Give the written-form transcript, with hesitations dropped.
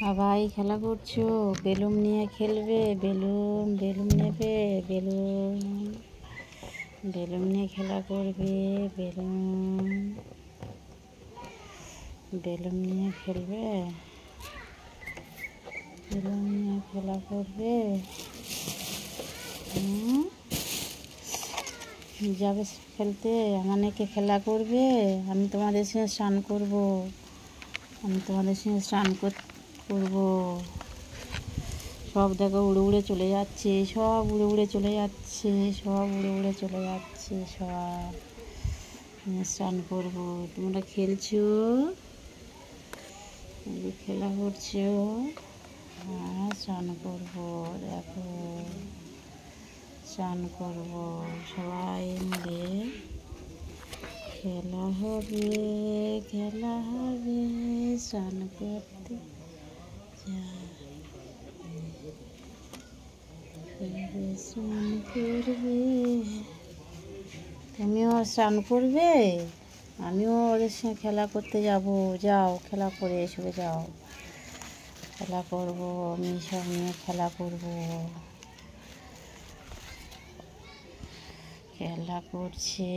সবাই খেলা করছো, বেলুন নিয়ে খেলবে। বেলুন বেলুন নেবে, বেলুন বেলুন নিয়ে খেলা করবে। বেলুন বেলুন নিয়ে খেলবে, বেলুন নিয়ে খেলা করবে। যাবে খেলতে, আমাকে খেলা করবে। আমি তোমাদের সঙ্গে স্নান করবো, আমি তোমাদের সঙ্গে স্নান করবো। সব দেখো উড়ে উড়ে চলে যাচ্ছে, সব উড়ে উড়ে চলে যাচ্ছে, সব উড়ে উড়ে চলে যাচ্ছে। সব স্নান করবো, তোমরা খেলছো, খেলা করছো, স্নান করবো। দেখো স্নান করবো, সবাই মিলে খেলা হবে, খেলা হবে। স্নান করতে স্নান করবে, তুমিও স্নান করবে, আমিও ওদের সঙ্গে খেলা করতে যাব। যাও খেলা করে এসো, যাও খেলা করবো, আমি সব নিয়ে খেলা করবো। খেলা করছে।